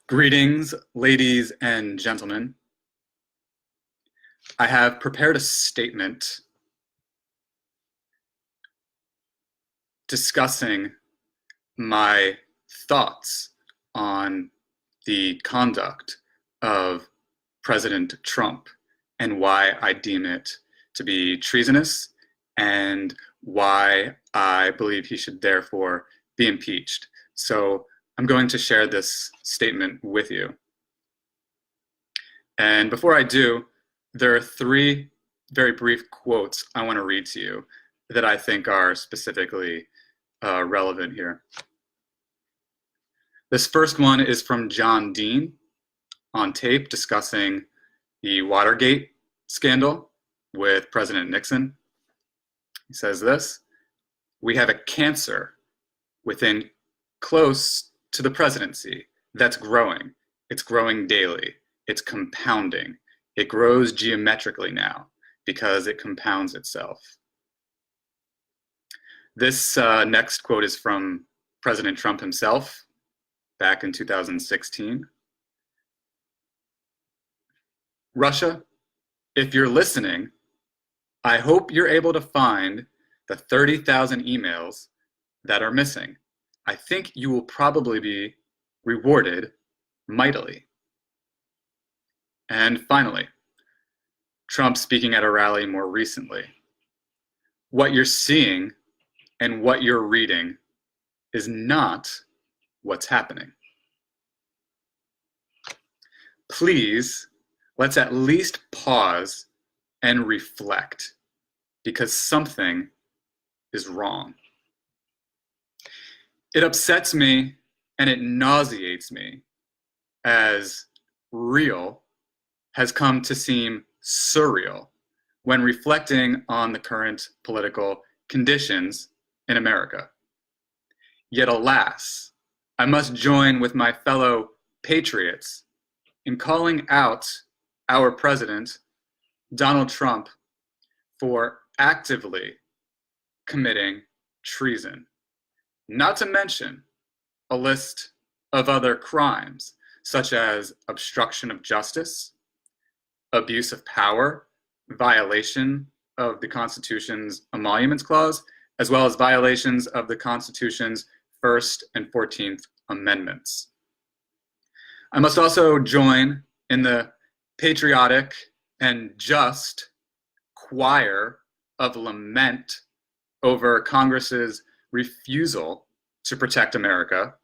Greetings, ladies and gentlemen. I have prepared a statement discussing my thoughts on the conduct of President Trump and why I deem it to be treasonous and why I believe he should therefore be impeached. So I'm going to share this statement with you. And before I do, there are three very brief quotes I want to read to you that I think are specifically relevant here. This first one is from John Dean on tape discussing the Watergate scandal with President Nixon. He says this: "We have a cancer within close to the presidency that's growing. It's growing daily. It's compounding. It grows geometrically now because it compounds itself." This next quote is from President Trump himself back in 2016. "Russia, if you're listening, I hope you're able to find the 30,000 emails that are missing. I think you will probably be rewarded mightily." And finally, Trump speaking at a rally more recently: "What you're seeing and what you're reading is not what's happening. Please, let's at least pause and reflect, because something is wrong. It upsets me and it nauseates me as real has come to seem surreal when reflecting on the current political conditions in America. Yet alas, I must join with my fellow patriots in calling out our president, Donald Trump, for actively committing treason, not to mention a list of other crimes such as obstruction of justice, abuse of power, violation of the Constitution's Emoluments Clause, as well as violations of the Constitution's First and 14th Amendments. I must also join in the patriotic and just choir of lament over Congress's refusal to protect America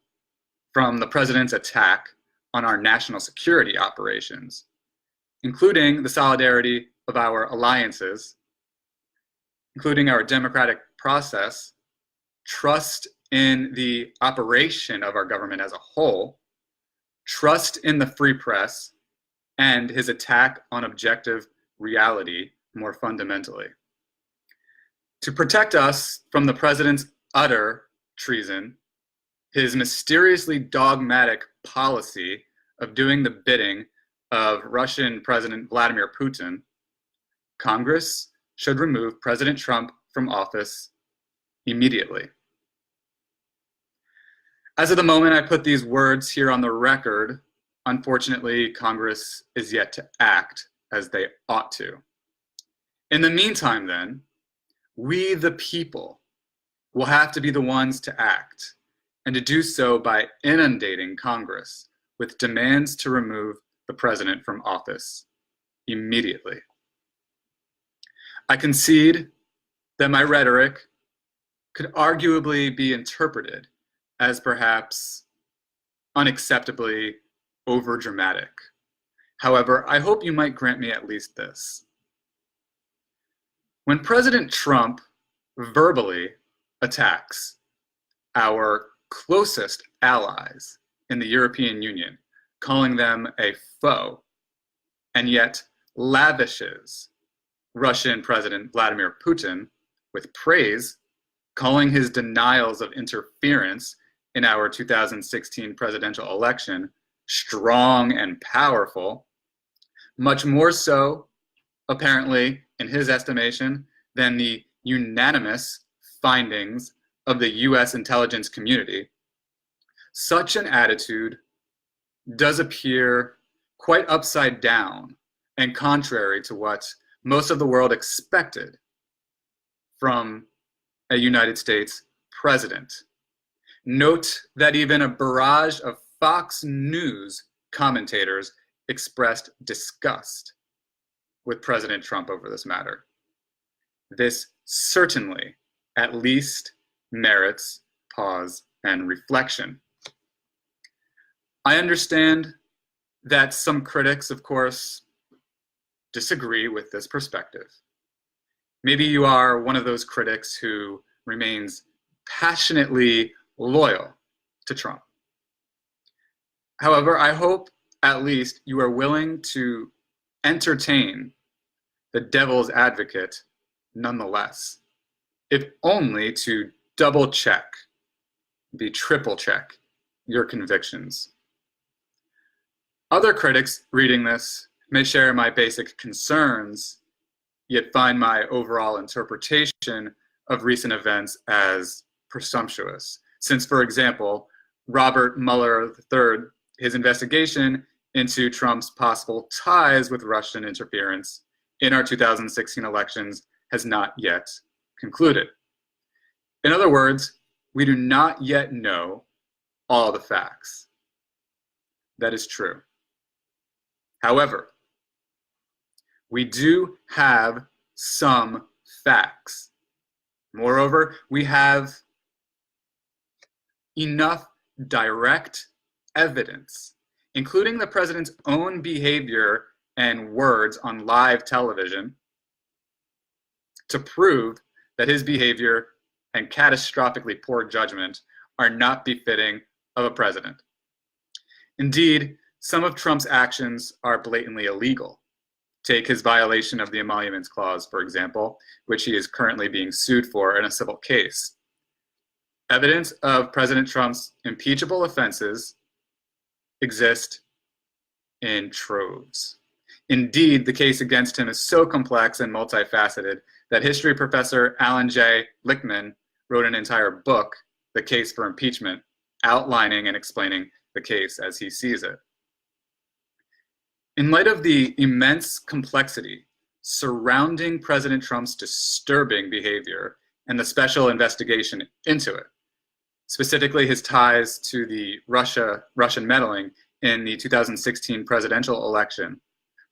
from the president's attack on our national security operations, including the solidarity of our alliances, including our democratic process, trust in the operation of our government as a whole, trust in the free press, and his attack on objective reality more fundamentally. To protect us from the president's utter treason, his mysteriously dogmatic policy of doing the bidding of Russian President Vladimir Putin, Congress should remove President Trump from office immediately." As of the moment I put these words here on the record, unfortunately, Congress is yet to act as they ought to. In the meantime, then, we the people will have to be the ones to act, and to do so by inundating Congress with demands to remove the president from office immediately. I concede that my rhetoric could arguably be interpreted as perhaps unacceptably overdramatic. However, I hope you might grant me at least this. When President Trump verbally attacks our closest allies in the European Union, calling them a foe, and yet lavishes Russian President Vladimir Putin with praise, calling his denials of interference in our 2016 presidential election strong and powerful, much more so, apparently, in his estimation, than the unanimous findings of the US intelligence community. Such an attitude does appear quite upside down and contrary to what most of the world expected from a United States president. Note that even a barrage of Fox News commentators expressed disgust with President Trump over this matter. This certainly at least merits pause and reflection. I understand that some critics, of course, disagree with this perspective. Maybe you are one of those critics who remains passionately loyal to Trump. However, I hope at least you are willing to entertain the devil's advocate nonetheless, if only to double check, be triple check your convictions. Other critics reading this may share my basic concerns, yet find my overall interpretation of recent events as presumptuous. Since, for example, Robert Mueller III, his investigation into Trump's possible ties with Russian interference in our 2016 elections has not yet concluded. In other words, we do not yet know all the facts. That is true. However, we do have some facts. Moreover, we have enough direct evidence, including the president's own behavior and words on live television, to prove that his behavior and catastrophically poor judgment are not befitting of a president. Indeed, some of Trump's actions are blatantly illegal. Take his violation of the Emoluments Clause, for example, which he is currently being sued for in a civil case. Evidence of President Trump's impeachable offenses exist in troves. Indeed, the case against him is so complex and multifaceted that history professor Alan J. Lichtman wrote an entire book, The Case for Impeachment, outlining and explaining the case as he sees it. In light of the immense complexity surrounding President Trump's disturbing behavior and the special investigation into it, specifically his ties to the Russian meddling in the 2016 presidential election,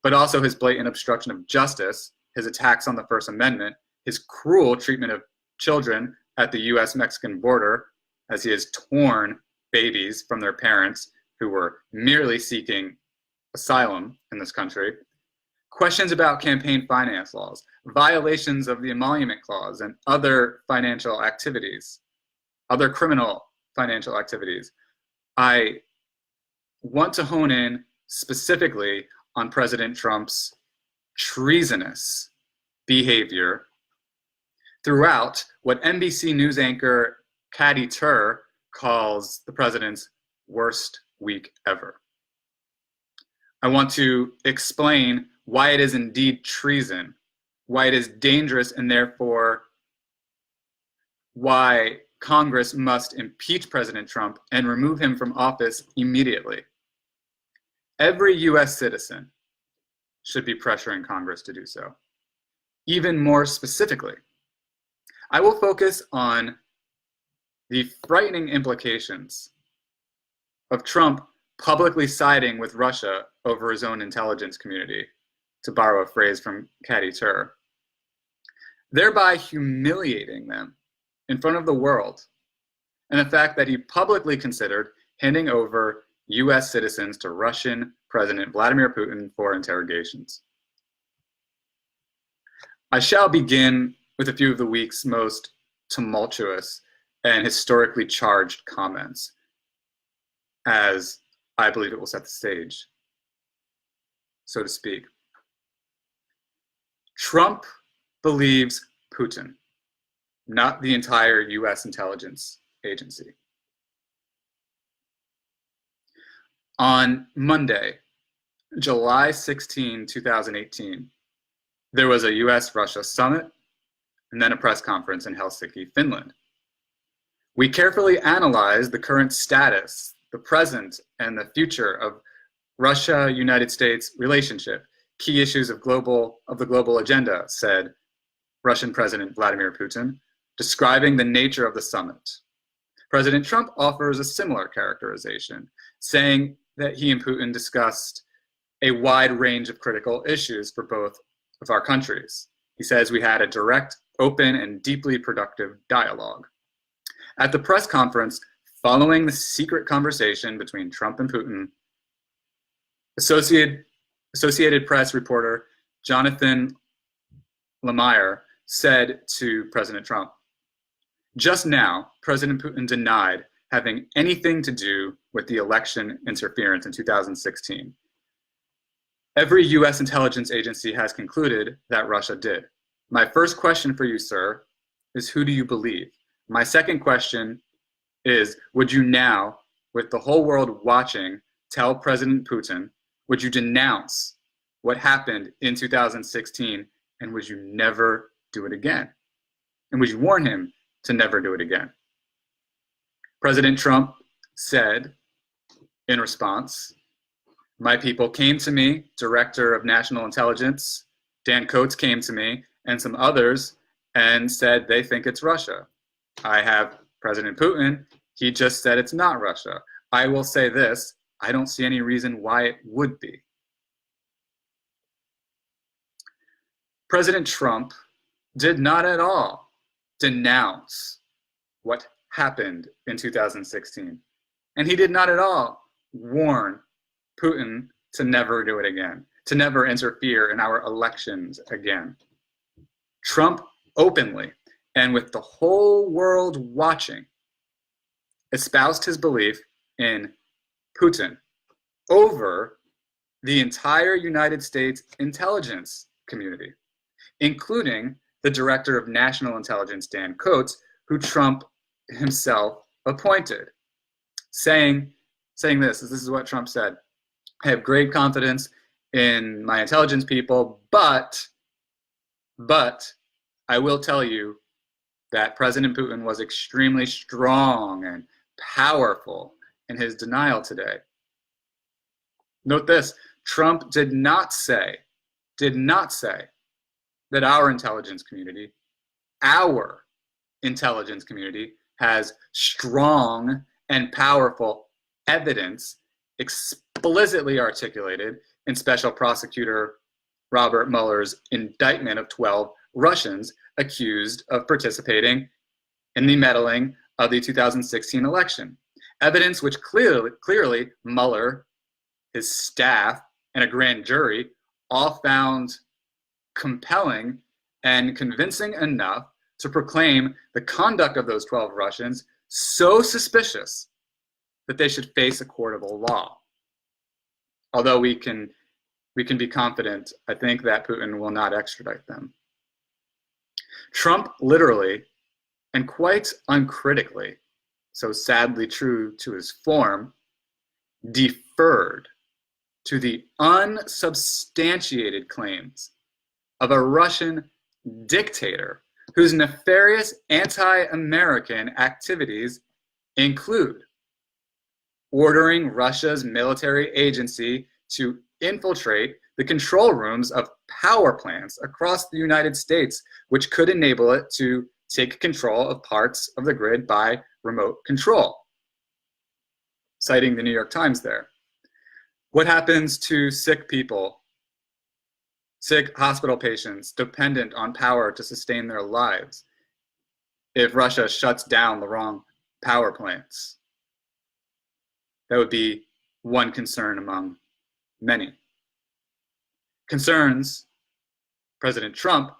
but also his blatant obstruction of justice, his attacks on the First Amendment, his cruel treatment of children at the US-Mexican border, as he has torn babies from their parents who were merely seeking asylum in this country, questions about campaign finance laws, violations of the Emolument Clause and other financial activities, other criminal financial activities. I want to hone in specifically on President Trump's treasonous behavior throughout what NBC News anchor Katy Tur calls the president's worst week ever. I want to explain why it is indeed treason, why it is dangerous, and therefore why Congress must impeach President Trump and remove him from office immediately. Every US citizen should be pressuring Congress to do so. Even more specifically, I will focus on the frightening implications of Trump publicly siding with Russia over his own intelligence community, to borrow a phrase from Katy Tur, thereby humiliating them in front of the world, and the fact that he publicly considered handing over US citizens to Russian President Vladimir Putin for interrogations. I shall begin with a few of the week's most tumultuous and historically charged comments, as I believe it will set the stage, so to speak. Trump believes Putin, not the entire US intelligence agency. On Monday, July 16, 2018, there was a US-Russia summit and then a press conference in Helsinki, Finland. We carefully analyzed the current status, the present and the future of Russia-United States relationship, key issues of the global agenda, said Russian President Vladimir Putin, describing the nature of the summit. President Trump offers a similar characterization, saying that he and Putin discussed a wide range of critical issues for both of our countries. He says we had a direct, open, and deeply productive dialogue. At the press conference following the secret conversation between Trump and Putin, Associated Press reporter Jonathan Lemire said to President Trump, "Just now, President Putin denied having anything to do with the election interference in 2016. Every US intelligence agency has concluded that Russia did. My first question for you, sir, is who do you believe? My second question is, would you now, with the whole world watching, tell President Putin, would you denounce what happened in 2016, and would you never do it again? And would you warn him to never do it again?" President Trump said in response, "My people came to me, Director of National Intelligence, Dan Coats came to me, and some others, and said they think it's Russia. I have President Putin, he just said it's not Russia. I will say this, I don't see any reason why it would be." President Trump did not at all denounce what happened in 2016. And he did not at all warn Putin to never do it again, to never interfere in our elections again. Trump openly, and with the whole world watching, espoused his belief in Putin over the entire United States intelligence community, including the Director of National Intelligence, Dan Coats, who Trump himself appointed, saying this is what Trump said: "I have great confidence in my intelligence people, but I will tell you that President Putin was extremely strong and powerful in his denial today." Note this, Trump did not say that our intelligence community has strong and powerful evidence explicitly articulated in Special Prosecutor Robert Mueller's indictment of 12 Russians accused of participating in the meddling of the 2016 election. Evidence which clearly Mueller, his staff, and a grand jury all found compelling and convincing enough to proclaim the conduct of those 12 Russians so suspicious that they should face a court of law. Although we can be confident, I think, that Putin will not extradite them. Trump literally, and quite uncritically, so sadly true to his form, deferred to the unsubstantiated claims of a Russian dictator whose nefarious anti-American activities include ordering Russia's military agency to infiltrate the control rooms of power plants across the United States, which could enable it to take control of parts of the grid by remote control. Citing the New York Times there. What happens to sick people, sick hospital patients dependent on power to sustain their lives if Russia shuts down the wrong power plants? That would be one concern among many. Concerns President Trump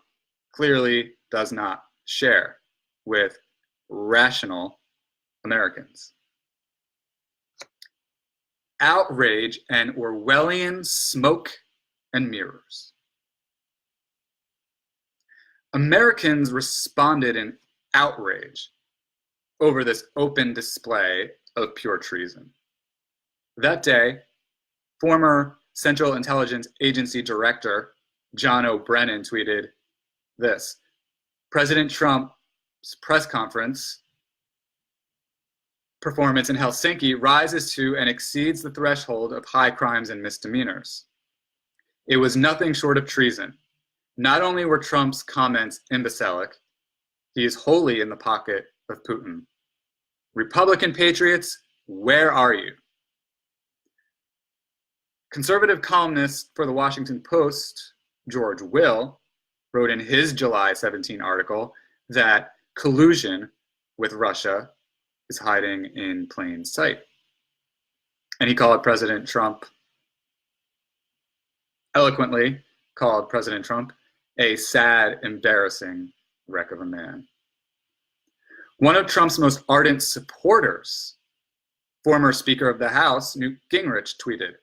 clearly does not share with rational Americans. Outrage and Orwellian smoke and mirrors. Americans responded in outrage over this open display of pure treason. That day, former Central Intelligence Agency Director John O'Brien tweeted this: President Trump's press conference performance in Helsinki rises to and exceeds the threshold of high crimes and misdemeanors. It was nothing short of treason. Not only were Trump's comments imbecilic, he is wholly in the pocket of Putin. Republican patriots, where are you? Conservative columnist for the Washington Post, George Will, wrote in his July 17 article that collusion with Russia is hiding in plain sight. And he eloquently called President Trump a sad, embarrassing wreck of a man. One of Trump's most ardent supporters, former Speaker of the House, Newt Gingrich, tweeted,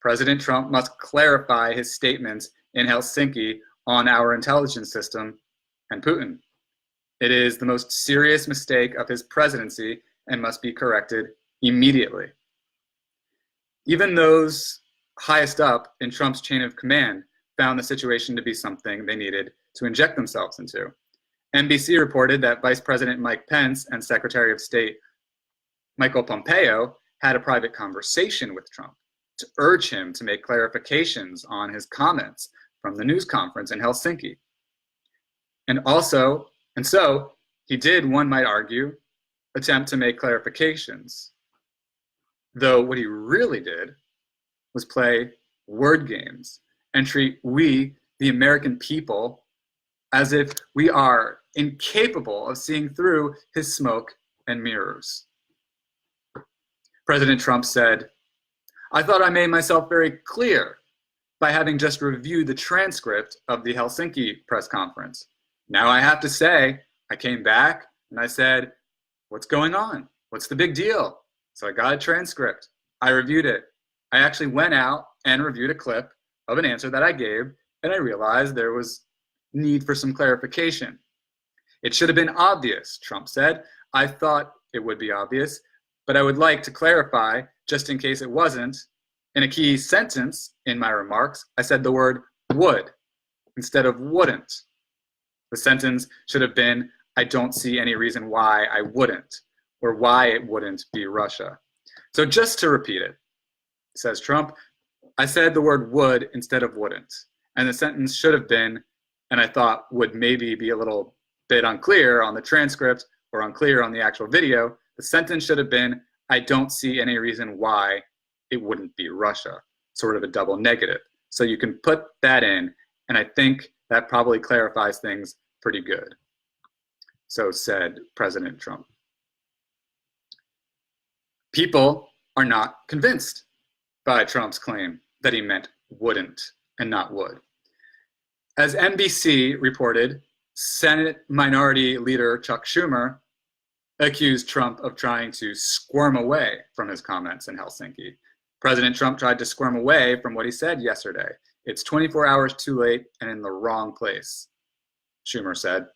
"President Trump must clarify his statements in Helsinki on our intelligence system and Putin. It is the most serious mistake of his presidency and must be corrected immediately." Even those highest up in Trump's chain of command found the situation to be something they needed to inject themselves into. NBC reported that Vice President Mike Pence and Secretary of State Michael Pompeo had a private conversation with Trump to urge him to make clarifications on his comments from the news conference in Helsinki. And so he did, one might argue, attempt to make clarifications. Though what he really did was play word games and treat we, the American people, as if we are incapable of seeing through his smoke and mirrors. President Trump said, "I thought I made myself very clear by having just reviewed the transcript of the Helsinki press conference. Now I have to say, I came back and I said, what's going on? What's the big deal? So I got a transcript. I reviewed it. I actually went out and reviewed a clip of an answer that I gave, and I realized there was need for some clarification. It should have been obvious," Trump said. "I thought it would be obvious, but I would like to clarify, just in case it wasn't. In a key sentence in my remarks, I said the word would instead of wouldn't. The sentence should have been, I don't see any reason why I wouldn't, or why it wouldn't be Russia. So just to repeat it," says Trump, "I said the word would instead of wouldn't. And the sentence should have been, and I thought would maybe be a little bit unclear on the transcript or unclear on the actual video. The sentence should have been, I don't see any reason why it wouldn't be Russia." Sort of a double negative. So you can put that in, and I think that probably clarifies things pretty good. So said President Trump. People are not convinced by Trump's claim that he meant wouldn't and not would. As NBC reported, Senate Minority Leader Chuck Schumer accused Trump of trying to squirm away from his comments in Helsinki. President Trump tried to squirm away from what he said yesterday. It's 24 hours too late and in the wrong place, Schumer said.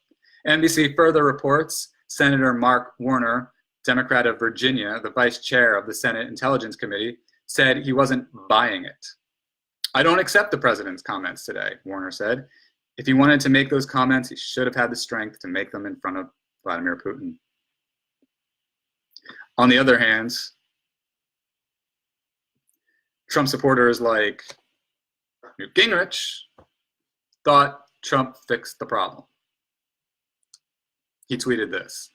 NBC further reports Senator Mark Warner, Democrat of Virginia, the vice chair of the Senate Intelligence Committee, said he wasn't buying it. "I don't accept the president's comments today," Warner said. "If he wanted to make those comments, he should have had the strength to make them in front of Vladimir Putin." On the other hand, Trump supporters like Newt Gingrich thought Trump fixed the problem. He tweeted this: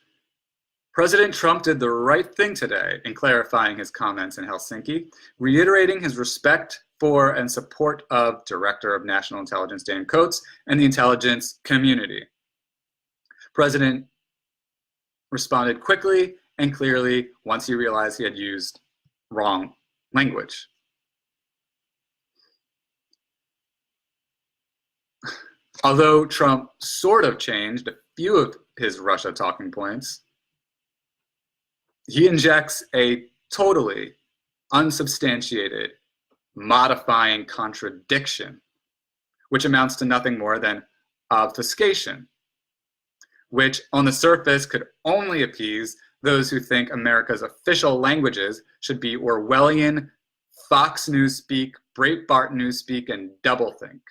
"President Trump did the right thing today in clarifying his comments in Helsinki, reiterating his respect for and support of Director of National Intelligence Dan Coats and the intelligence community. President responded quickly and clearly once he realized he had used wrong language." Although Trump sort of changed a few of his Russia talking points, he injects a totally unsubstantiated, modifying contradiction, which amounts to nothing more than obfuscation, which on the surface could only appease those who think America's official languages should be Orwellian, Fox News speak, Breitbart News speak, and doublethink.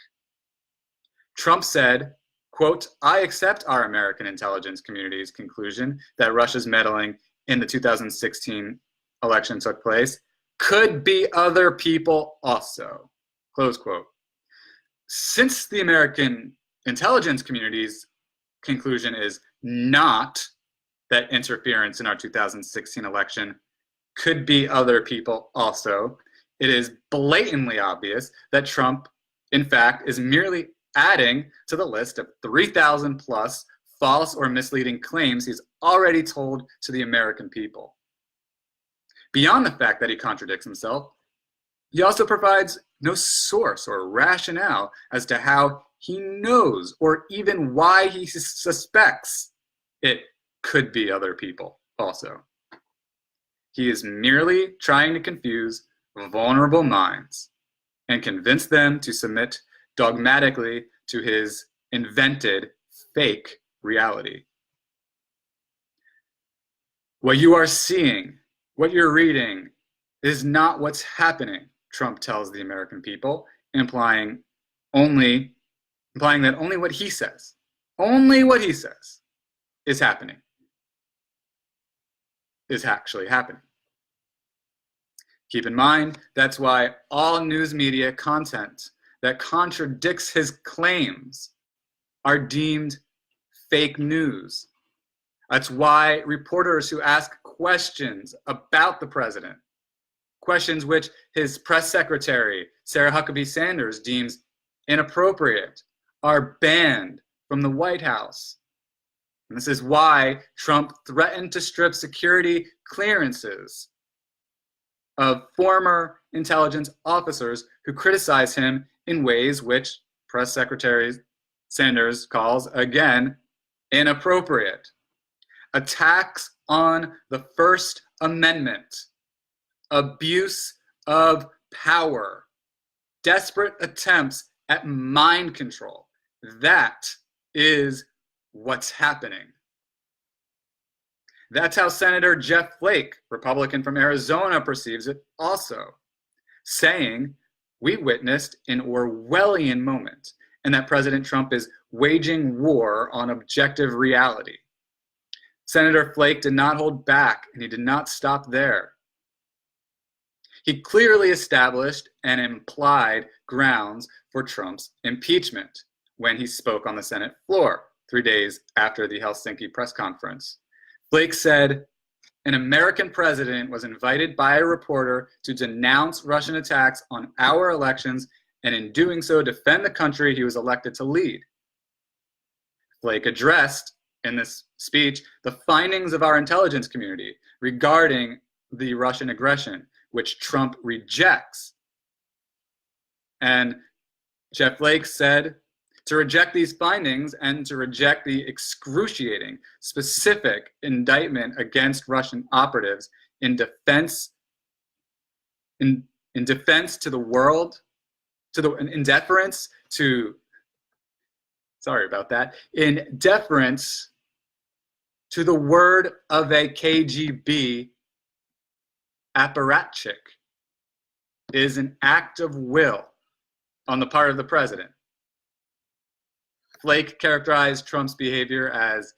Trump said, quote, "I accept our American intelligence community's conclusion that Russia's meddling in the 2016 election took place could be other people also, close quote. Since the American intelligence community's conclusion is not that interference in our 2016 election could be other people also, it is blatantly obvious that Trump, in fact, is merely adding to the list of 3,000 plus false or misleading claims he's already told to the American people. Beyond the fact that he contradicts himself, he also provides no source or rationale as to how he knows or even why he suspects it could be other people also. He is merely trying to confuse vulnerable minds and convince them to submit dogmatically to his invented fake reality. What you are seeing, what you're reading, is not what's happening, Trump tells the American people, implying that only what he says is happening, is actually happening. Keep in mind, that's why all news media content that contradicts his claims are deemed fake news. That's why reporters who ask questions about the president, questions which his press secretary, Sarah Huckabee Sanders, deems inappropriate, are banned from the White House. And this is why Trump threatened to strip security clearances of former intelligence officers who criticize him in ways which Press Secretary Sanders calls, again, inappropriate. Attacks on the First Amendment, abuse of power, desperate attempts at mind control. That is what's happening. That's how Senator Jeff Flake, Republican from Arizona, perceives it also, saying, "We witnessed an Orwellian moment, and that President Trump is waging war on objective reality." Senator Flake did not hold back, and he did not stop there. He clearly established and implied grounds for Trump's impeachment when he spoke on the Senate floor 3 days after the Helsinki press conference. Flake said, "An American president was invited by a reporter to denounce Russian attacks on our elections and in doing so defend the country he was elected to lead." Flake addressed in this speech the findings of our intelligence community regarding the Russian aggression, which Trump rejects. And Jeff Flake said, to reject these findings and to reject the excruciating, specific indictment against Russian operatives in defense to the world, in deference to the word of a KGB apparatchik, is an act of will on the part of the president. Flake characterized Trump's behavior as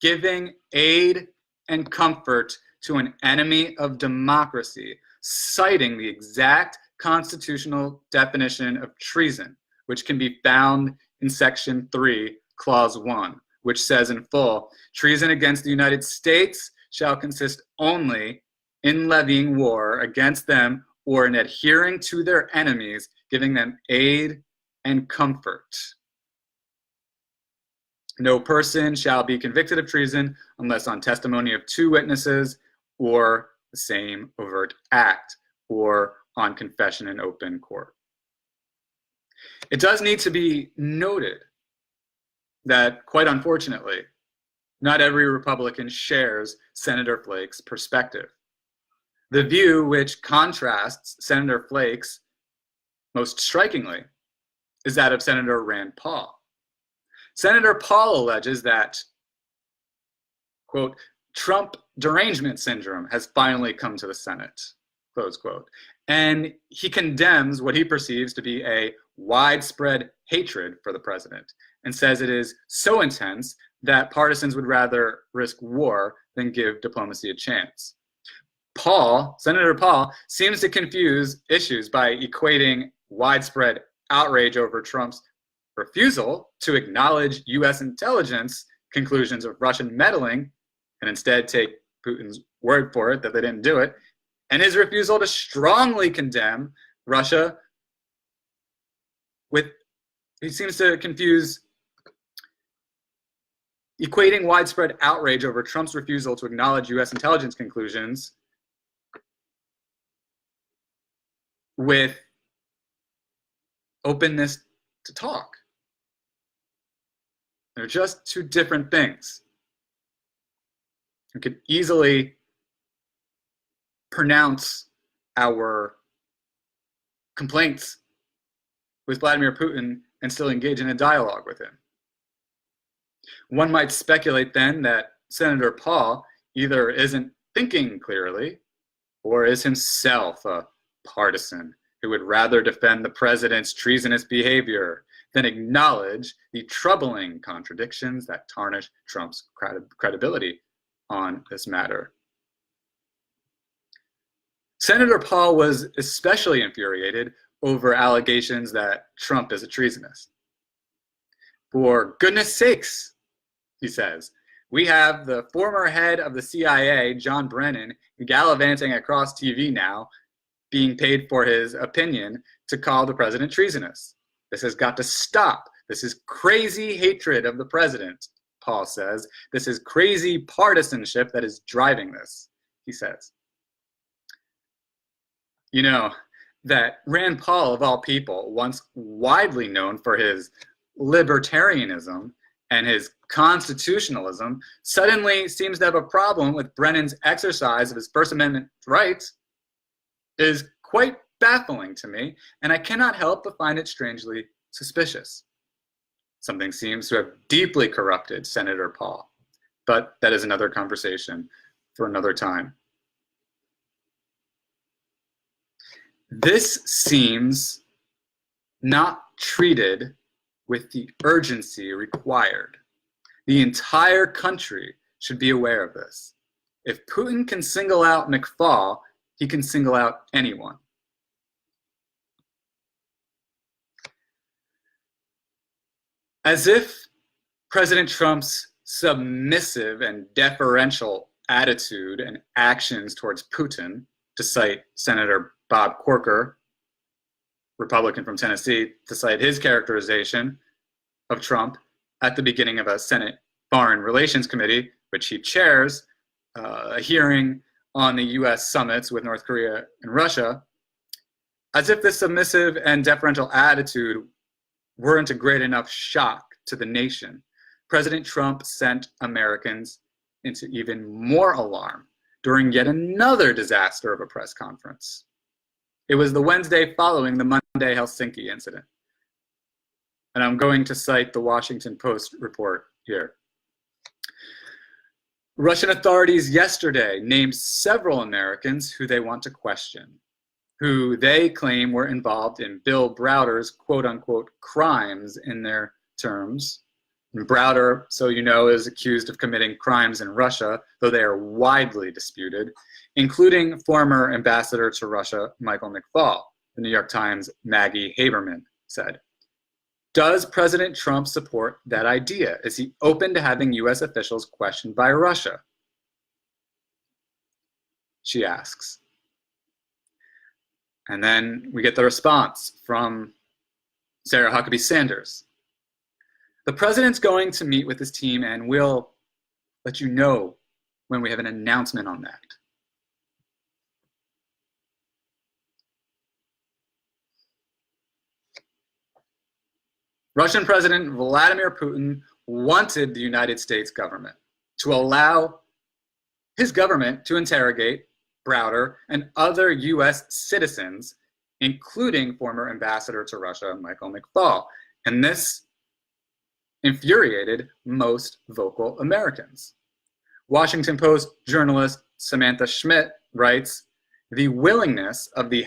giving aid and comfort to an enemy of democracy, citing the exact constitutional definition of treason, which can be found in Section 3, Clause 1, which says in full, "Treason against the United States shall consist only in levying war against them or in adhering to their enemies, giving them aid and comfort. No person shall be convicted of treason unless on testimony of 2 witnesses or the same overt act or on confession in open court." It does need to be noted that, quite unfortunately, not every Republican shares Senator Flake's perspective. The view which contrasts Senator Flake's most strikingly is that of Senator Rand Paul. Senator Paul alleges that, quote, "Trump derangement syndrome has finally come to the Senate," close quote. And he condemns what he perceives to be a widespread hatred for the president and says it is so intense that partisans would rather risk war than give diplomacy a chance. Senator Paul, seems to confuse issues by equating widespread outrage over Trump's refusal to acknowledge U.S. intelligence conclusions of Russian meddling, and instead take Putin's word for it that they didn't do it, and his refusal to strongly condemn Russia with, he seems to confuse equating widespread outrage over Trump's refusal to acknowledge U.S. intelligence conclusions with openness to talk. They're just two different things. We could easily pronounce our complaints with Vladimir Putin and still engage in a dialogue with him. One might speculate then that Senator Paul either isn't thinking clearly or is himself a partisan who would rather defend the president's treasonous behavior than acknowledge the troubling contradictions that tarnish Trump's credibility on this matter. Senator Paul was especially infuriated over allegations that Trump is a treasonist. For goodness sakes, he says, we have the former head of the CIA, John Brennan, gallivanting across TV now, being paid for his opinion to call the president treasonous. This has got to stop. This is crazy hatred of the president, Paul says. This is crazy partisanship that is driving this, he says. You know, that Rand Paul, of all people, once widely known for his libertarianism and his constitutionalism, suddenly seems to have a problem with Brennan's exercise of his First Amendment rights, is quite baffling to me, and I cannot help but find it strangely suspicious. Something seems to have deeply corrupted Senator Paul, but that is another conversation for another time. This seems not treated with the urgency required. The entire country should be aware of this. If Putin can single out McFaul, he can single out anyone. As if President Trump's submissive and deferential attitude and actions towards Putin, to cite Senator Bob Corker, Republican from Tennessee, to cite his characterization of Trump at the beginning of a Senate Foreign Relations Committee, which he chairs, a hearing on the U.S. summits with North Korea and Russia, as if this submissive and deferential attitude weren't a great enough shock to the nation, President Trump sent Americans into even more alarm during yet another disaster of a press conference. It was the Wednesday following the Monday Helsinki incident. And I'm going to cite the Washington Post report here. Russian authorities yesterday named several Americans who they want to question, who they claim were involved in Bill Browder's quote-unquote crimes in their terms. And Browder, so you know, is accused of committing crimes in Russia, though they are widely disputed, including former ambassador to Russia, Michael McFaul. The New York Times' Maggie Haberman said. Does President Trump support that idea? Is he open to having U.S. officials questioned by Russia? She asks. And then we get the response from Sarah Huckabee Sanders. The president's going to meet with his team and we'll let you know when we have an announcement on that. Russian President Vladimir Putin wanted the United States government to allow his government to interrogate Browder and other U.S. citizens, including former ambassador to Russia, Michael McFaul. And this infuriated most vocal Americans. Washington Post journalist Samantha Schmidt writes, the willingness of the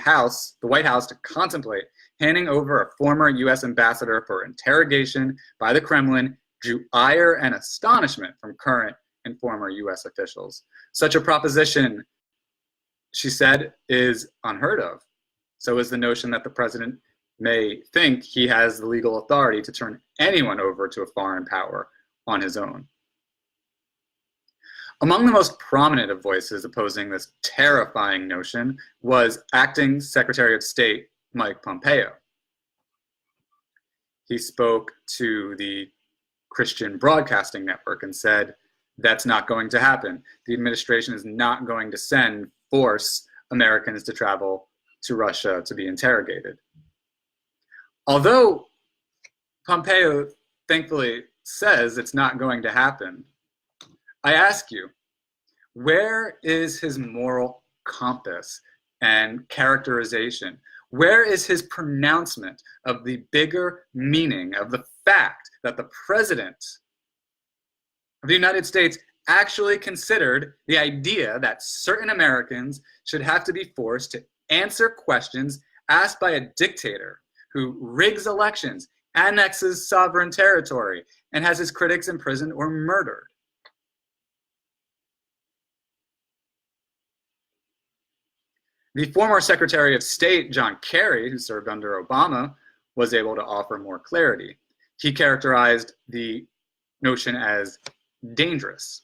White House to contemplate handing over a former U.S. ambassador for interrogation by the Kremlin drew ire and astonishment from current and former US officials. Such a proposition, she said, is unheard of. So is the notion that the president may think he has the legal authority to turn anyone over to a foreign power on his own. Among the most prominent of voices opposing this terrifying notion was acting Secretary of State Mike Pompeo. He spoke to the Christian Broadcasting Network and said, "That's not going to happen. The administration is not going to force Americans to travel to Russia to be interrogated." Although Pompeo thankfully says it's not going to happen, I ask you, where is his moral compass and characterization? Where is his pronouncement of the bigger meaning of the fact that the president of the United States actually considered the idea that certain Americans should have to be forced to answer questions asked by a dictator who rigs elections, annexes sovereign territory, and has his critics imprisoned or murdered? The former Secretary of State, John Kerry, who served under Obama, was able to offer more clarity. He characterized the notion as dangerous.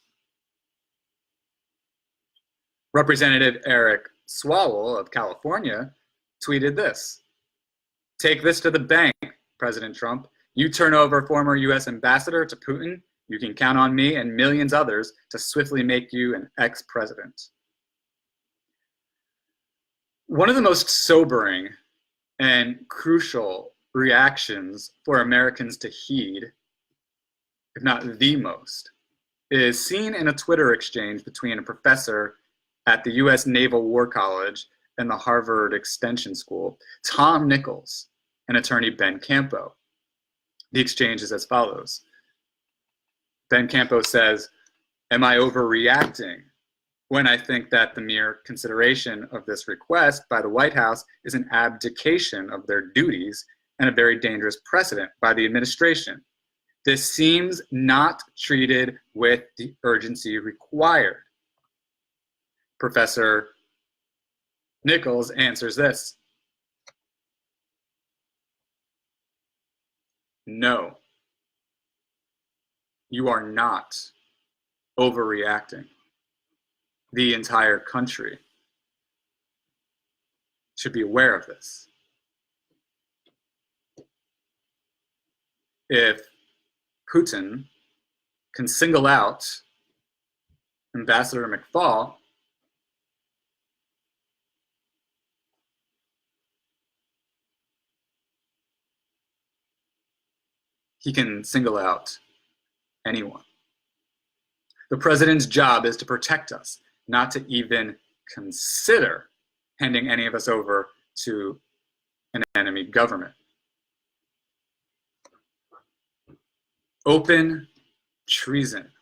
Representative Eric Swalwell of California tweeted this: "Take this to the bank, President Trump. You turn over former US ambassador to Putin, you can count on me and millions others to swiftly make you an ex-president." One of the most sobering and crucial reactions for Americans to heed, if not the most, is seen in a Twitter exchange between a professor at the US Naval War College and the Harvard Extension School, Tom Nichols, and attorney Ben Campo. The exchange is as follows. Ben Campo says, "Am I overreacting when I think that the mere consideration of this request by the White House is an abdication of their duties and a very dangerous precedent by the administration? This seems not treated with the urgency required." Professor Nichols answers this: "No, you are not overreacting. The entire country should be aware of this. If Putin can single out Ambassador McFaul, he can single out anyone. The president's job is to protect us, not to even consider handing any of us over to an enemy government." Open treason.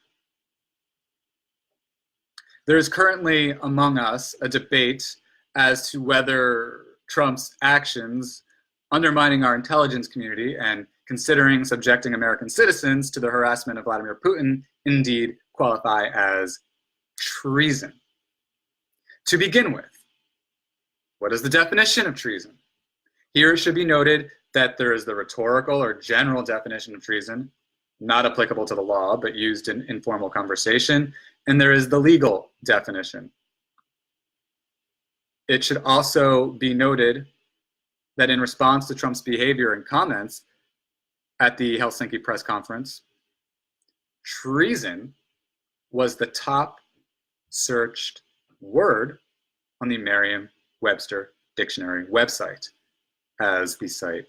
There is currently among us a debate as to whether Trump's actions undermining our intelligence community and considering subjecting American citizens to the harassment of Vladimir Putin indeed qualify as treason. To begin with, what is the definition of treason? Here it should be noted that there is the rhetorical or general definition of treason, not applicable to the law, but used in informal conversation, and there is the legal definition. It should also be noted that in response to Trump's behavior and comments at the Helsinki press conference, treason was the top searched word on the Merriam-Webster dictionary website, as the site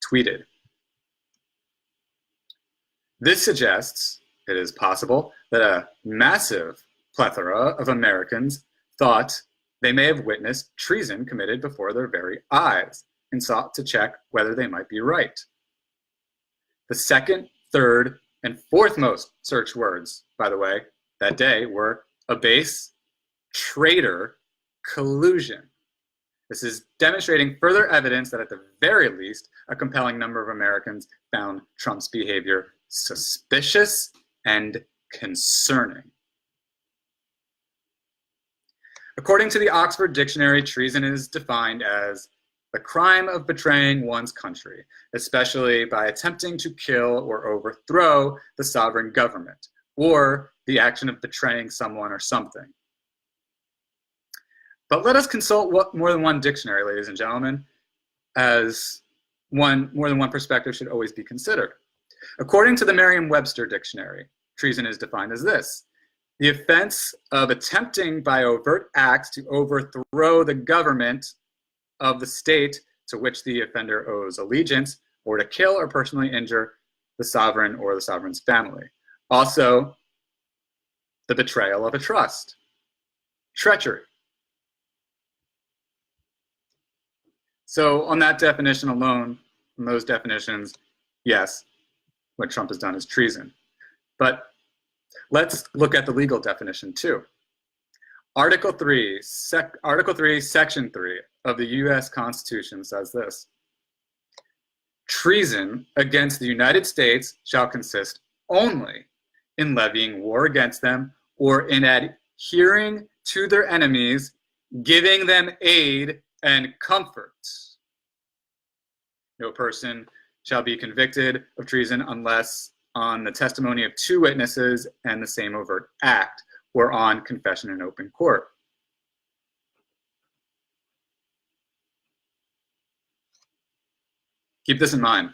tweeted. This suggests it is possible that a massive plethora of Americans thought they may have witnessed treason committed before their very eyes and sought to check whether they might be right. The second, third, and fourth most searched words, by the way, that day were abase, traitor, collusion. This is demonstrating further evidence that at the very least, a compelling number of Americans found Trump's behavior suspicious and concerning. According to the Oxford Dictionary, treason is defined as the crime of betraying one's country, especially by attempting to kill or overthrow the sovereign government, or the action of betraying someone or something. But let us consult more than one dictionary, ladies and gentlemen, as more than one perspective should always be considered. According to the Merriam-Webster dictionary, treason is defined as this: the offense of attempting by overt acts to overthrow the government of the state to which the offender owes allegiance, or to kill or personally injure the sovereign or the sovereign's family. Also, the betrayal of a trust, treachery. So on that definition alone, from those definitions, yes, what Trump has done is treason. But let's look at the legal definition too. Article 3, Section 3 of the U.S. Constitution says this: treason against the United States shall consist only in levying war against them, or in adhering to their enemies, giving them aid and comfort. No person shall be convicted of treason unless on the testimony of 2 witnesses and the same overt act, or on confession in open court. Keep this in mind.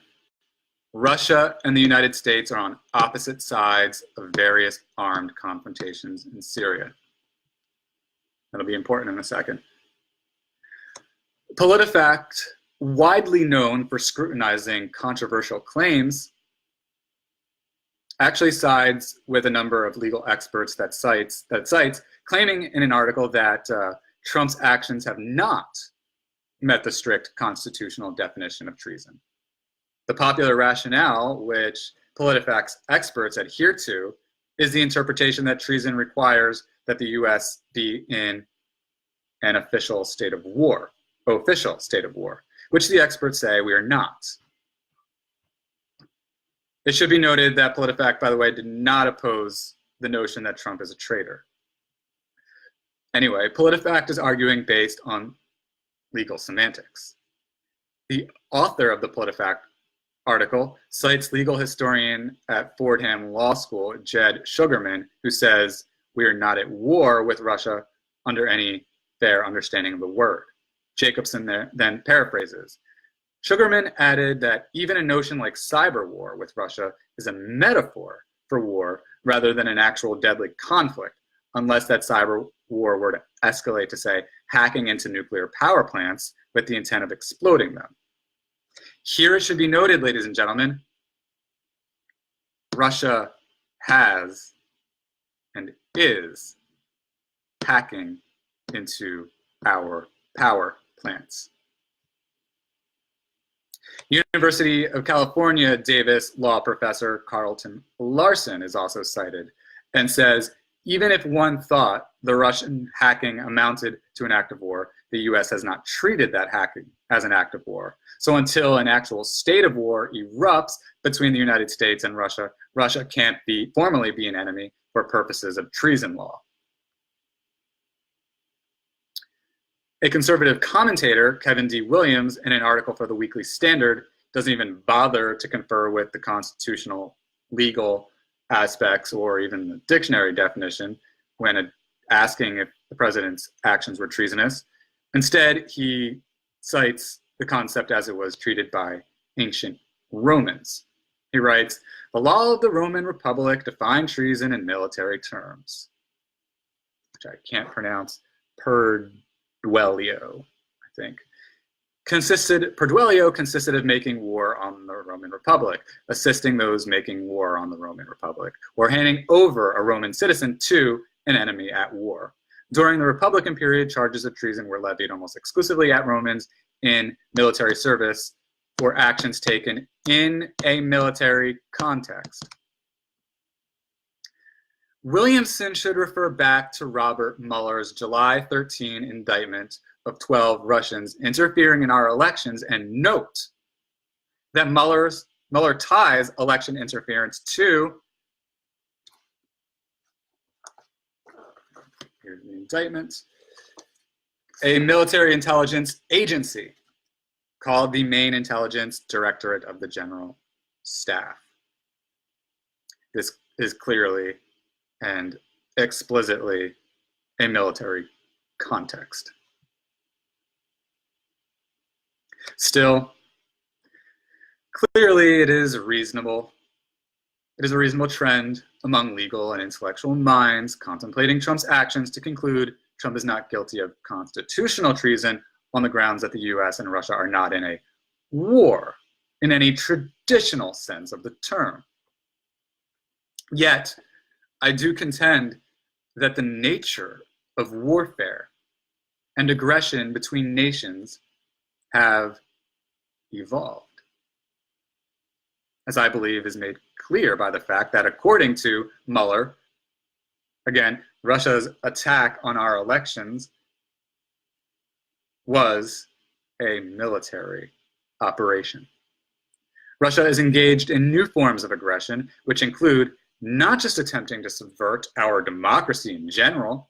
Russia and the United States are on opposite sides of various armed confrontations in Syria. That'll be important in a second. PolitiFact, widely known for scrutinizing controversial claims, actually sides with a number of legal experts that cites, claiming in an article that Trump's actions have not met the strict constitutional definition of treason. The popular rationale, which PolitiFact's experts adhere to, is the interpretation that treason requires that the U.S. be in an official state of war, which the experts say we are not. It should be noted that PolitiFact, by the way, did not oppose the notion that Trump is a traitor. Anyway, PolitiFact is arguing based on legal semantics. The author of the PolitiFact article cites legal historian at Fordham Law School, Jed Sugarman, who says we are not at war with Russia under any fair understanding of the word. Jacobson then paraphrases. Sugarman added that even a notion like cyber war with Russia is a metaphor for war rather than an actual deadly conflict, unless that cyber war were to escalate to, say, hacking into nuclear power plants with the intent of exploding them. Here it should be noted, ladies and gentlemen, Russia has and is hacking into our power plants. University of California Davis law professor Carlton Larson is also cited and says, even if one thought the Russian hacking amounted to an act of war, the US has not treated that hacking as an act of war. So until an actual state of war erupts between the United States and Russia, Russia can't formally be an enemy for purposes of treason law. A conservative commentator, Kevin D. Williams, in an article for the Weekly Standard, doesn't even bother to confer with the constitutional legal aspects or even the dictionary definition when asking if the president's actions were treasonous. Instead, he cites the concept as it was treated by ancient Romans. He writes, the law of the Roman Republic defined treason in military terms, which I can't pronounce, Perduelio, I think. Perduelio consisted of making war on the Roman Republic, assisting those making war on the Roman Republic, or handing over a Roman citizen to an enemy at war. During the Republican period, charges of treason were levied almost exclusively at Romans in military service or actions taken in a military context. Williamson should refer back to Robert Mueller's July 13 indictment of 12 Russians interfering in our elections and note that Mueller's Mueller ties election interference to, here's the indictment, a military intelligence agency called the Main Intelligence Directorate of the General Staff. This is clearly and explicitly a military context. Still, clearly it is reasonable. It is a reasonable trend among legal and intellectual minds contemplating Trump's actions to conclude Trump is not guilty of constitutional treason on the grounds that the US and Russia are not in a war in any traditional sense of the term. Yet, I do contend that the nature of warfare and aggression between nations have evolved, as I believe is made clear by the fact that, according to Mueller, again, Russia's attack on our elections was a military operation. Russia is engaged in new forms of aggression, which include not just attempting to subvert our democracy in general,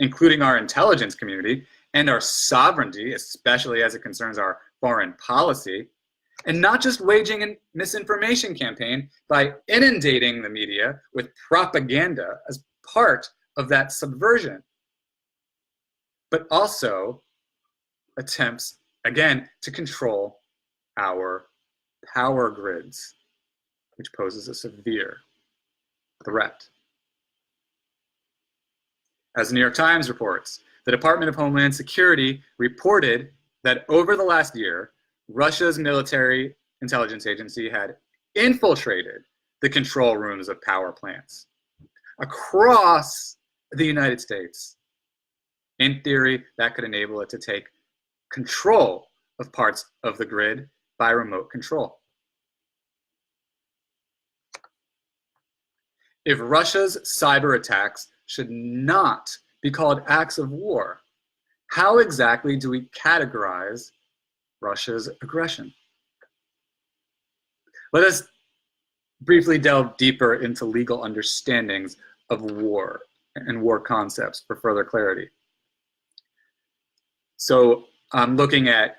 including our intelligence community and our sovereignty, especially as it concerns our foreign policy, and not just waging a misinformation campaign by inundating the media with propaganda as part of that subversion, but also attempts, again, to control our power grids, which poses a severe threat. As the New York Times reports, the Department of Homeland Security reported that over the last year, Russia's military intelligence agency had infiltrated the control rooms of power plants across the United States. In theory, that could enable it to take control of parts of the grid by remote control. If Russia's cyber attacks should not be called acts of war, how exactly do we categorize Russia's aggression? Let us briefly delve deeper into legal understandings of war and war concepts for further clarity. So I'm looking at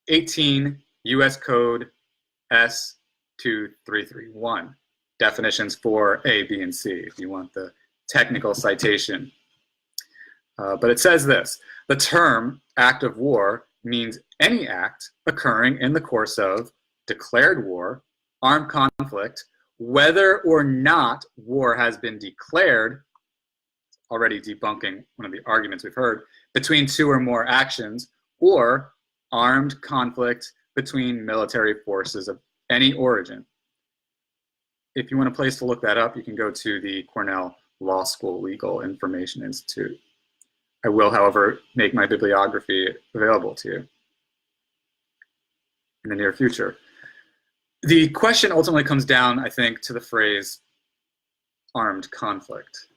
18 US Code S2331, definitions for A, B, and C, if you want the technical citation. But it says this: the term act of war means any act occurring in the course of declared war, armed conflict, whether or not war has been declared, already debunking one of the arguments we've heard, between two or more actions, or armed conflict between military forces of any origin. If you want a place to look that up, you can go to the Cornell Law School Legal Information Institute. I will, however, make my bibliography available to you in the near future. The question ultimately comes down, I think, to the phrase armed conflict.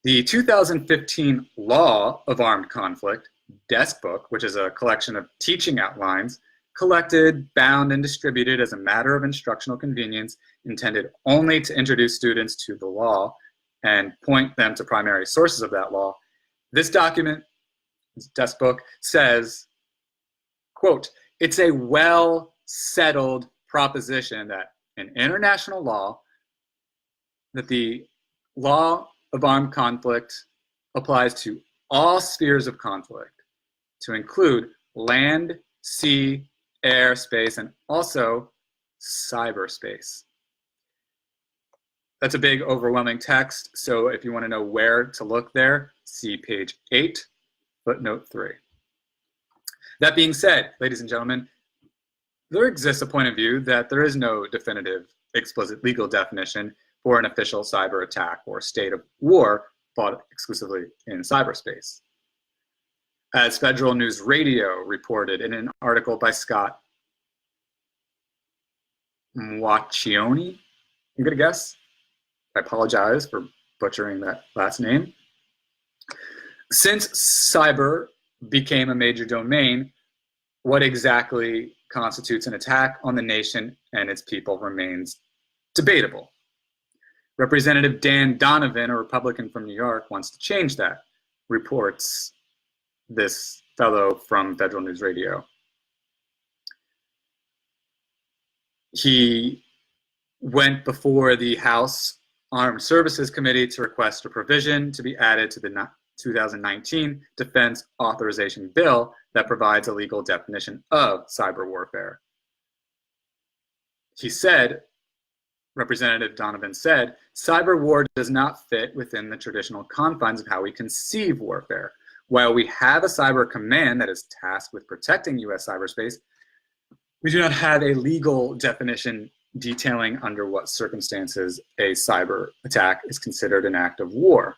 The 2015 Law of Armed Conflict Desk Book, which is a collection of teaching outlines collected, bound, and distributed as a matter of instructional convenience, intended only to introduce students to the law and point them to primary sources of that law. This document, this desk book, says, quote, "It's a well-settled proposition that in international law, that the law of armed conflict applies to all spheres of conflict, to include land, sea, air, space, and also cyberspace." That's a big, overwhelming text, so if you want to know where to look there, see page 8, footnote 3. That being said, ladies and gentlemen, there exists a point of view that there is no definitive, explicit legal definition for an official cyber attack or state of war fought exclusively in cyberspace. As Federal News Radio reported in an article by Scott Mwacchione, I'm gonna guess. I apologize for butchering that last name. Since cyber became a major domain, what exactly constitutes an attack on the nation and its people remains debatable. Representative Dan Donovan, a Republican from New York, wants to change that, reports this fellow from Federal News Radio. He went before the House Armed Services Committee to request a provision to be added to the 2019 Defense Authorization Bill that provides a legal definition of cyber warfare. He said, Representative Donovan said, cyber war does not fit within the traditional confines of how we conceive warfare. While we have a cyber command that is tasked with protecting US cyberspace, we do not have a legal definition detailing under what circumstances a cyber attack is considered an act of war.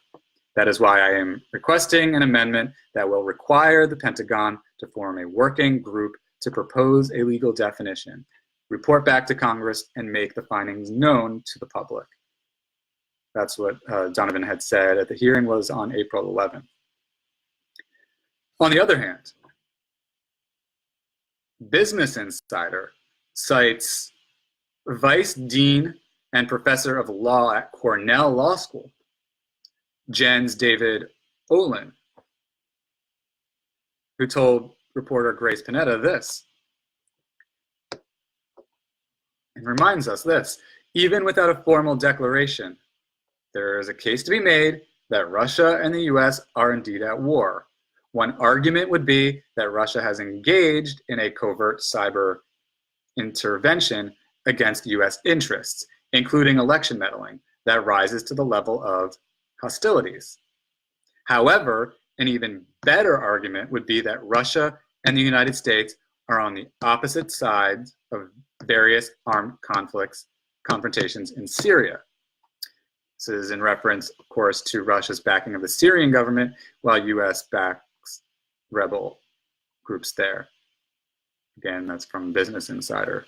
That is why I am requesting an amendment that will require the Pentagon to form a working group to propose a legal definition, report back to Congress, and make the findings known to the public. That's what Donovan had said at the hearing, was on April 11th. On the other hand, Business Insider cites Vice Dean and Professor of Law at Cornell Law School, Jens David Olin, who told reporter Grace Panetta this, and reminds us this: even without a formal declaration, there is a case to be made that Russia and the US are indeed at war. One argument would be that Russia has engaged in a covert cyber intervention against US interests, including election meddling, that rises to the level of hostilities. However, an even better argument would be that Russia and the United States are on the opposite sides of various armed confrontations in Syria. This is in reference, of course, to Russia's backing of the Syrian government, while US backs rebel groups there. Again, that's from Business Insider.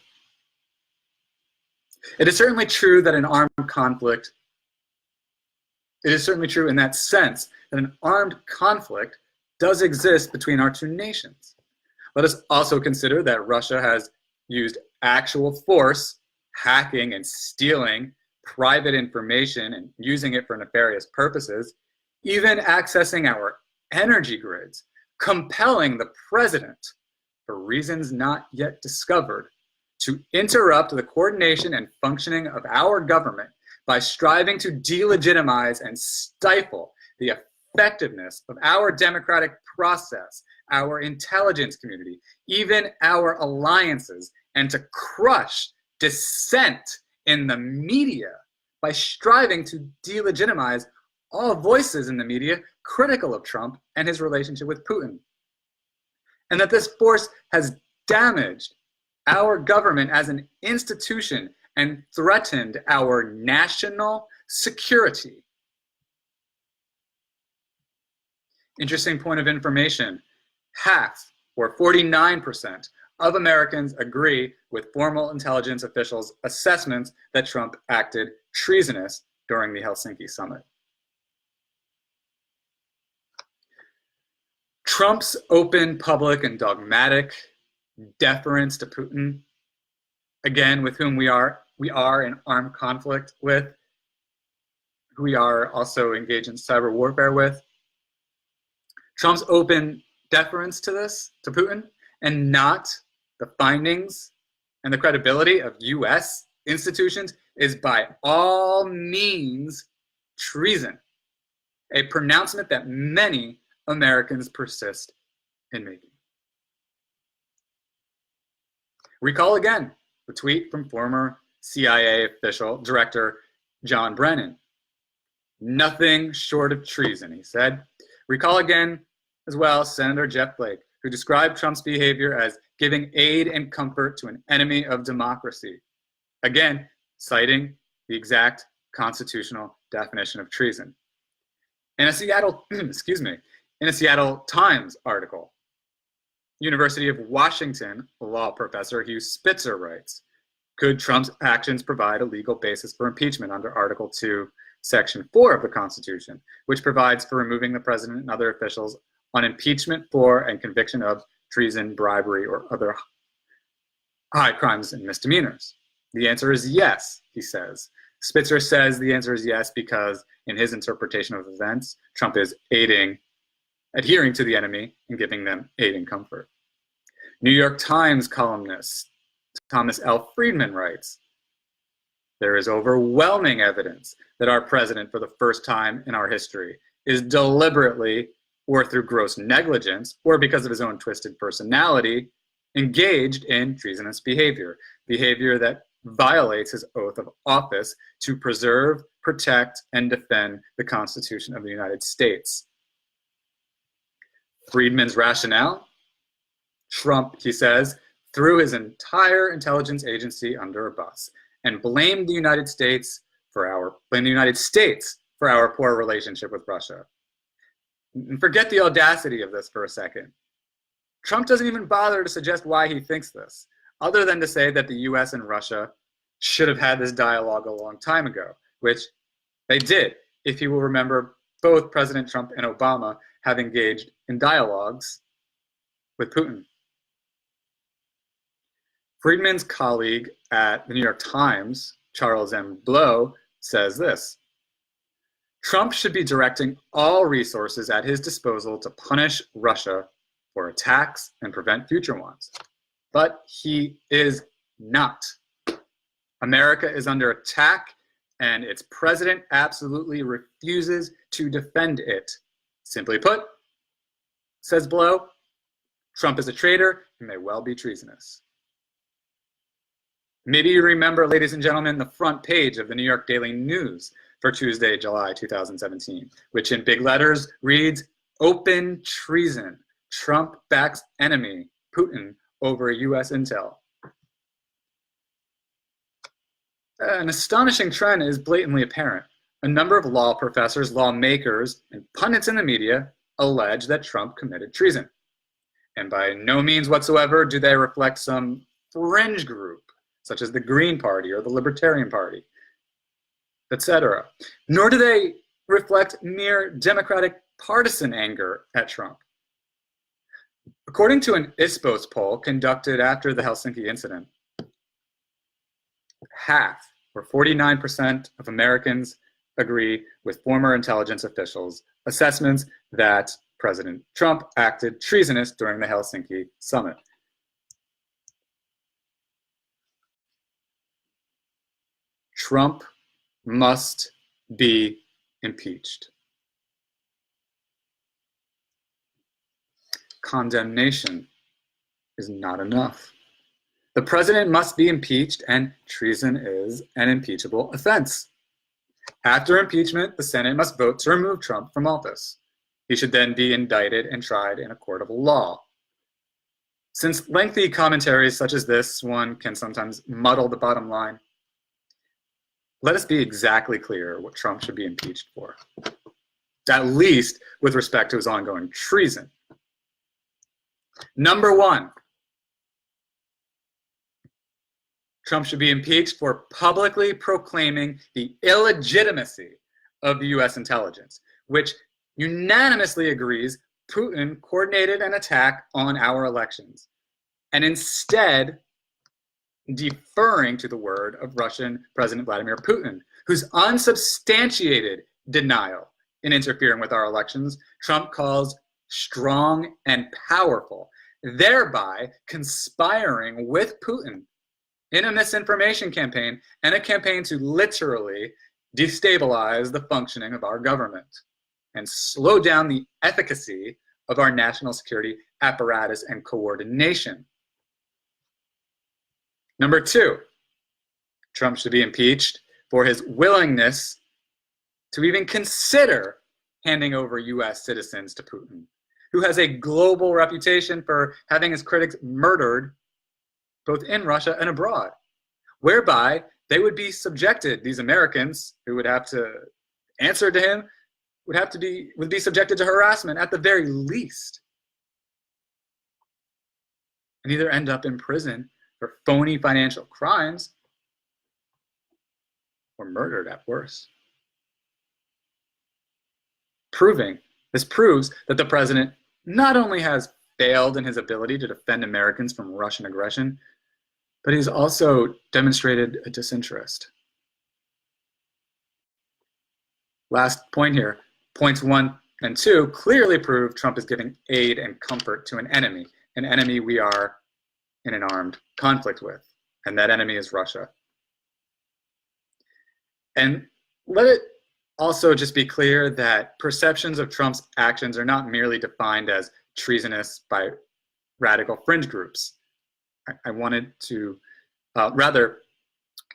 It is certainly true that an armed conflict, it is certainly true in that sense that an armed conflict does exist between our two nations. Let us also consider that Russia has used actual force, hacking and stealing private information and using it for nefarious purposes, even accessing our energy grids, compelling the president, for reasons not yet discovered, to interrupt the coordination and functioning of our government by striving to delegitimize and stifle the effectiveness of our democratic process, our intelligence community, even our alliances, and to crush dissent in the media by striving to delegitimize all voices in the media critical of Trump and his relationship with Putin. And that this force has damaged our government as an institution and threatened our national security. Interesting point of information: half, or 49%, of Americans agree with formal intelligence officials' assessments that Trump acted treasonous during the Helsinki summit. Trump's open, public, and dogmatic deference to Putin, again, with whom we are in armed conflict with, who we are also engaged in cyber warfare with. Trump's open deference to Putin, and not the findings and the credibility of US institutions, is by all means treason, a pronouncement that many Americans persist in making. Recall again the tweet from former CIA director John Brennan. Nothing short of treason, he said. Recall again as well Senator Jeff Flake, who described Trump's behavior as giving aid and comfort to an enemy of democracy. Again, citing the exact constitutional definition of treason. In a Seattle, in a Seattle Times article, University of Washington law professor Hugh Spitzer writes, could Trump's actions provide a legal basis for impeachment under Article 2, Section 4 of the Constitution, which provides for removing the president and other officials on impeachment for and conviction of treason, bribery, or other high crimes and misdemeanors? The answer is yes, he says. Spitzer says the answer is yes because, in his interpretation of events, Trump is adhering to the enemy and giving them aid and comfort. New York Times columnist Thomas L. Friedman writes, there is overwhelming evidence that our president, for the first time in our history, is deliberately, or through gross negligence, or because of his own twisted personality, engaged in treasonous behavior that violates his oath of office to preserve, protect, and defend the Constitution of the United States. Friedman's rationale? Trump, he says, threw his entire intelligence agency under a bus and blamed the United States for our poor relationship with Russia. And forget the audacity of this for a second. Trump doesn't even bother to suggest why he thinks this, other than to say that the US and Russia should have had this dialogue a long time ago, which they did. If you will remember, both President Trump and Obama have engaged in dialogues with Putin. Friedman's colleague at the New York Times, Charles M. Blow, says this: Trump should be directing all resources at his disposal to punish Russia for attacks and prevent future ones. But he is not. America is under attack, and its president absolutely refuses to defend it. Simply put, says Blow, Trump is a traitor and may well be treasonous. Maybe you remember, ladies and gentlemen, the front page of the New York Daily News for Tuesday, July 2017, which in big letters reads, "Open treason. Trump backs enemy, Putin, over US intel." An astonishing trend is blatantly apparent. A number of law professors, lawmakers, and pundits in the media allege that Trump committed treason. And by no means whatsoever do they reflect some fringe group, such as the Green Party or the Libertarian Party, etc. Nor do they reflect mere Democratic partisan anger at Trump. According to an Ipsos poll conducted after the Helsinki incident, half, or 49% of Americans agree with former intelligence officials' assessments that President Trump acted treasonous during the Helsinki summit. Trump must be impeached. Condemnation is not enough. The president must be impeached, and treason is an impeachable offense. After impeachment, the Senate must vote to remove Trump from office. He should then be indicted and tried in a court of law. Since lengthy commentaries such as this one can sometimes muddle the bottom line, let us be exactly clear what Trump should be impeached for, at least with respect to his ongoing treason. Number one, Trump should be impeached for publicly proclaiming the illegitimacy of the US intelligence, which unanimously agrees Putin coordinated an attack on our elections, and instead deferring to the word of Russian President Vladimir Putin, whose unsubstantiated denial in interfering with our elections Trump calls strong and powerful, thereby conspiring with Putin in a misinformation campaign and a campaign to literally destabilize the functioning of our government and slow down the efficacy of our national security apparatus and coordination. Number two, Trump should be impeached for his willingness to even consider handing over US citizens to Putin, who has a global reputation for having his critics murdered both in Russia and abroad, whereby they would be subjected, these Americans who would have to answer to him, would be subjected to harassment at the very least, and either end up in prison for phony financial crimes or murdered at worst. This proves that the president not only has failed in his ability to defend Americans from Russian aggression, but he's also demonstrated a disinterest. Last point here, points 1 and 2 clearly prove Trump is giving aid and comfort to an enemy we are in an armed conflict with, and that enemy is Russia. And let it also just be clear that perceptions of Trump's actions are not merely defined as treasonous by radical fringe groups. I wanted to rather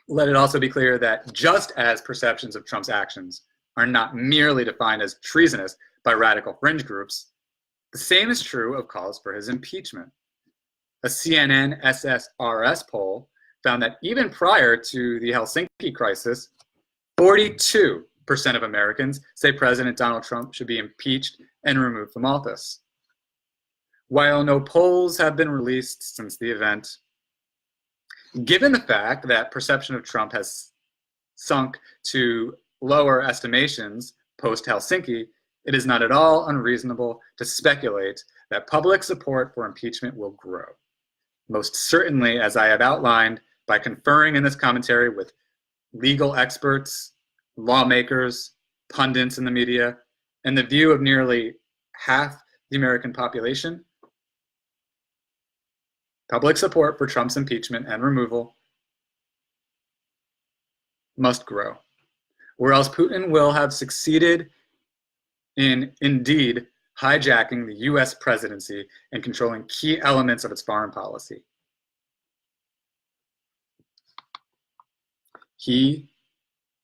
let it also be clear that just as perceptions of Trump's actions are not merely defined as treasonous by radical fringe groups, the same is true of calls for his impeachment. A CNN SSRS poll found that even prior to the Helsinki crisis, 42% of Americans say President Donald Trump should be impeached and removed from office. While no polls have been released since the event, given the fact that perception of Trump has sunk to lower estimations post-Helsinki, it is not at all unreasonable to speculate that public support for impeachment will grow. Most certainly, as I have outlined, by conferring in this commentary with legal experts, lawmakers, pundits in the media, and the view of nearly half the American population, public support for Trump's impeachment and removal must grow, or else Putin will have succeeded in indeed hijacking the US presidency and controlling key elements of its foreign policy. He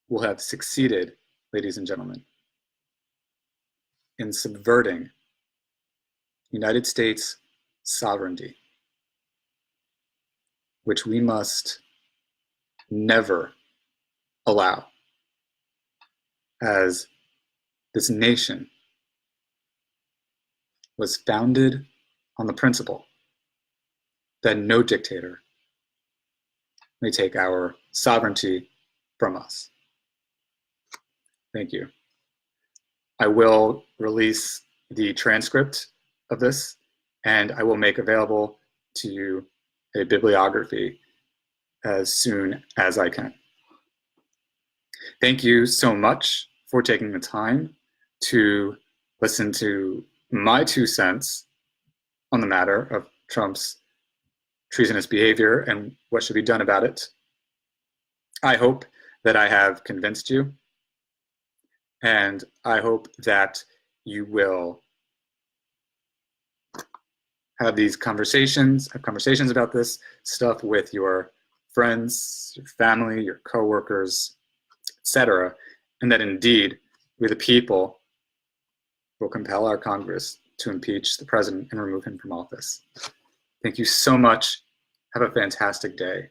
will have succeeded, ladies and gentlemen, in subverting United States sovereignty, which we must never allow, as this nation was founded on the principle that no dictator may take our sovereignty from us. Thank you. I will release the transcript of this, and I will make available to you a bibliography as soon as I can. Thank you so much for taking the time to listen to my 2 cents on the matter of Trump's treasonous behavior and what should be done about it. I hope that I have convinced you, and I hope that you will have conversations about this stuff with your friends, your family, your coworkers, etc., and that indeed we the people will compel our Congress to impeach the president and remove him from office. Thank you so much. Have a fantastic day.